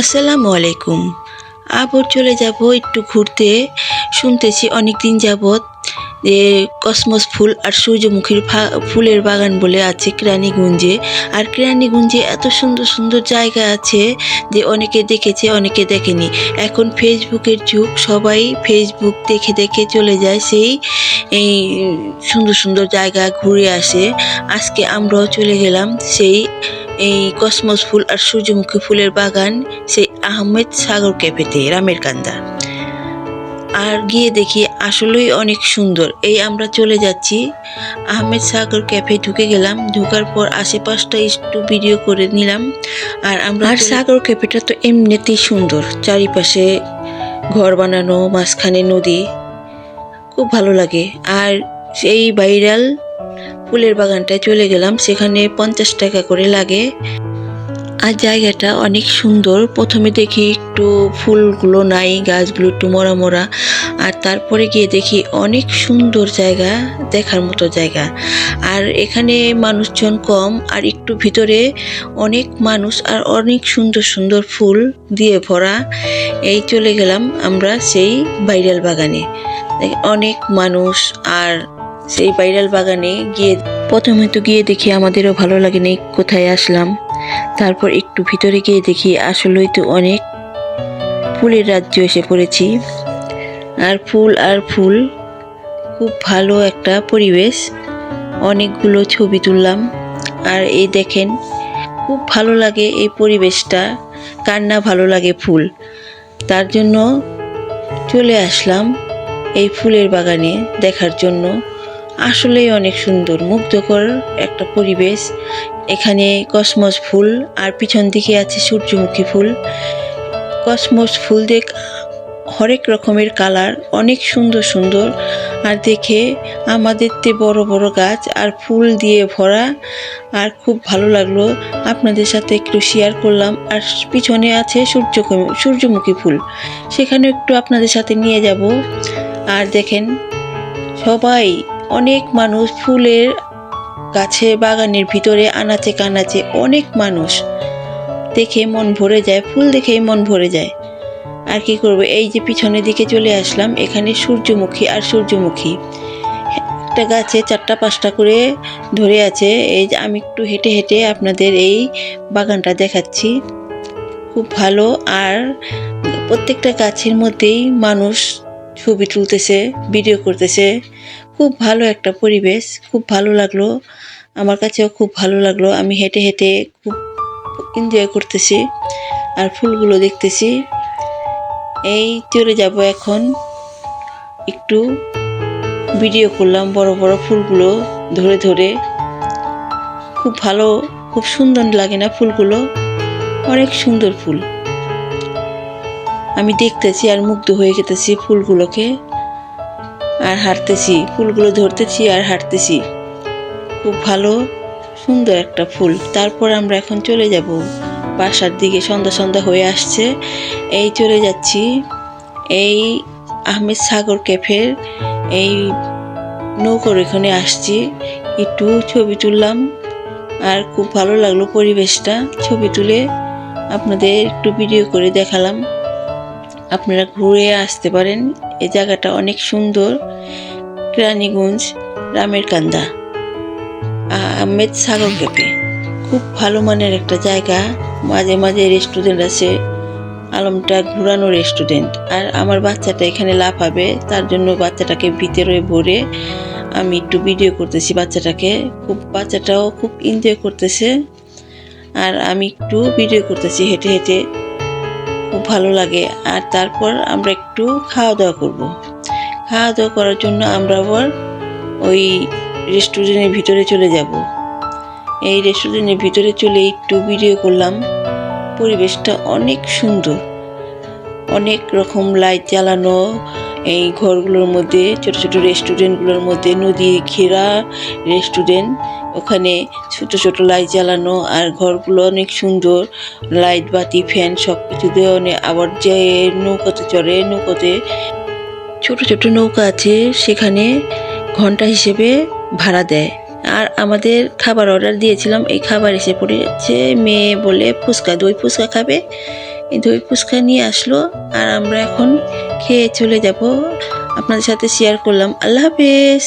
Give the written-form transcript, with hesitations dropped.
আসসালামু আলাইকুম। আবার চলে যাব একটু ঘুরতে। শুনতেছি অনেক দিন যাবৎ যে কসমস ফুল আর সূর্যমুখীর ফুলের বাগান বলে আছে কেরানীগঞ্জে। আর কেরানীগঞ্জে এত সুন্দর সুন্দর জায়গা আছে যে অনেকে দেখেছে অনেকে দেখেনি। এখন ফেসবুকের যুগ, সবাই ফেসবুক দেখে দেখে চলে যায় সেই এই সুন্দর সুন্দর জায়গা ঘুরে আসে। আজকে আমরাও চলে গেলাম সেই এই কসমস ফুল আর সূর্যমুখী ফুলের বাগান, সেই আহমেদ সাগর ক্যাফেতে, রামের কান্দা। আর গিয়ে দেখি আসলেই অনেক সুন্দর। এই আমরা চলে যাচ্ছি আহমেদ সাগর ক্যাফে, ঢুকে গেলাম। ঢোকার পর আশেপাশটা একটু ভিডিও করে নিলাম। আর আমরা সাগর ক্যাফেটা তো এমনিতেই সুন্দর, চারিপাশে ঘর বানানো, মাঝখানে নদী, খুব ভালো লাগে। আর সেই ভাইরাল ফুলের বাগানটায় চলে গেলাম, সেখানে 50 টাকা করে লাগে। আর জায়গাটা অনেক সুন্দর। প্রথমে দেখি একটু ফুলগুলো নাই, গাছগুলো একটু মরা মরা। আর তারপরে গিয়ে দেখি অনেক সুন্দর জায়গা, দেখার মতো জায়গা। আর এখানে মানুষজন কম, আর একটু ভিতরে অনেক মানুষ আর অনেক সুন্দর সুন্দর ফুল দিয়ে ভরা। এই চলে গেলাম আমরা সেই ভাইরাল বাগানে। অনেক মানুষ। আর সেই ভাইরাল বাগানে গিয়ে প্রথমে তো গিয়ে দেখি আমাদেরও ভালো লাগেনি, কোথায় আসলাম। তারপর একটু ভিতরে গিয়ে দেখি আসলেই তো অনেক ফুলের রাজ্য এসে পড়েছি। আর ফুল, খুব ভালো একটা পরিবেশ। অনেকগুলো ছবি তুললাম। আর এই দেখেন, খুব ভালো লাগে এই পরিবেশটা। কার না ভালো লাগে ফুল? তার জন্য চলে আসলাম এই ফুলের বাগানে দেখার জন্য। আসলেই অনেক সুন্দর, মুগ্ধকর একটা পরিবেশ। এখানে কসমস ফুল, আর পিছন দিকে আছে সূর্যমুখী ফুল। কসমস ফুল দেখ হরেক রকমের কালার, অনেক সুন্দর সুন্দর। আর দেখে আমাদের তে বড় বড় গাছ আর ফুল দিয়ে ভরা। আর খুব ভালো লাগলো, আপনাদের সাথে একটু শেয়ার করলাম। আর পিছনে আছে সূর্যমুখী ফুল, সেখানে একটু আপনাদের সাথে নিয়ে যাব। আর দেখেন, সবাই, অনেক মানুষ ফুলের গাছে, বাগানের ভিতরে আনাচে কানাচে অনেক মানুষ। দেখে মন ভরে যায়, ফুল দেখেই মন ভরে যায়। আর কি করব, এই যে পিছনের দিকে চলে আসলাম, এখানে সূর্যমুখী আর সূর্যমুখী একটা গাছে 4টা 5টা করে ধরে আছে। এই যে আমি একটু হেঁটে হেঁটে আপনাদের এই বাগানটা দেখাচ্ছি, খুব ভালো। আর প্রত্যেকটা গাছের মধ্যেই মানুষ ছবি তুলতেছে, ভিডিও করতেছে। খুব ভালো একটা পরিবেশ, খুব ভালো লাগলো, আমার কাছেও খুব ভালো লাগলো। আমি হেঁটে হেঁটে খুব এনজয় করতেছি আর ফুলগুলো দেখতেছি। এই চলে যাব এখন, একটু ভিডিও করলাম বড় বড় ফুলগুলো ধরে ধরে। খুব ভালো, খুব সুন্দর লাগে না ফুলগুলো? অনেক সুন্দর ফুল। আমি দেখতেছি আর মুগ্ধ হয়ে গেতেছি ফুলগুলোকে। আর হাঁটতেছি, ফুলগুলো ধরতেছি আর হাঁটতেছি। খুব ভালো, সুন্দর একটা ফুল। তারপর আমরা এখন চলে যাব বাসার দিকে, সন্ধ্যা সন্ধ্যা হয়ে আসছে। এই চলে যাচ্ছি এই আহমেদ সাগর ক্যাফের এই নৌকোর এখানে আসছি, একটু ছবি তুললাম। আর খুব ভালো লাগলো পরিবেশটা, ছবি তুলে আপনাদের একটু ভিডিও করে দেখালাম। আপনারা ঘুরে আসতে পারেন, এই জায়গাটা অনেক সুন্দর। কেরানীগঞ্জ, রামের কান্দা, আহমেদ সাগর ক্যাফে, খুব ভালো মানের একটা জায়গা। মাঝে মাঝে রেস্টুরেন্ট আছে, আলমটা ঘুরানো রেস্টুরেন্ট। আর আমার বাচ্চাটা এখানে লাফাবে, তার জন্য বাচ্চাটাকে ভিতরে ভরে আমি একটু ভিডিও করতেছি বাচ্চাটাকে। বাচ্চাটাও খুব এনজয় করতেছে। আর আমি একটু ভিডিও করতেছি হেঁটে হেঁটে, খুব ভালো লাগে। আর তারপর আমরা একটু খাওয়া দাওয়া করব। খাওয়া দাওয়া করার জন্য আমরা আবার ওই রেস্টুরেন্টের ভিতরে চলে যাব। এই রেস্টুরেন্টের ভিতরে চলে একটু ভিডিও করলাম। পরিবেশটা অনেক সুন্দর, অনেক রকম লাইট জ্বালানো। এই ঘরগুলোর মধ্যে, ছোট ছোট রেস্টুরেন্টগুলোর মধ্যে নদী ঘেরা রেস্টুরেন্ট, ওখানে ছোট ছোট লাইট জ্বালানো। আর ঘরগুলো অনেক সুন্দর, লাইট বাতি ফ্যান সব কিছু দেওয়া। আবার যে নৌকাতে চড়ে, নৌকাতে ছোট ছোট নৌকা আছে, সেখানে ঘন্টা হিসেবে ভাড়া দেয়। আর আমাদের খাবার অর্ডার দিয়েছিলাম, এই খাবার এসে পড়েছে। মেয়ে বলে ফুচকা, দই ফুচকা খাবে, এই দই ফুচকা নিয়ে আসলো আর আমরা এখন খেয়ে চলে যাব। আপনাদের সাথে শেয়ার করলাম। আল্লাহ হাফেজ।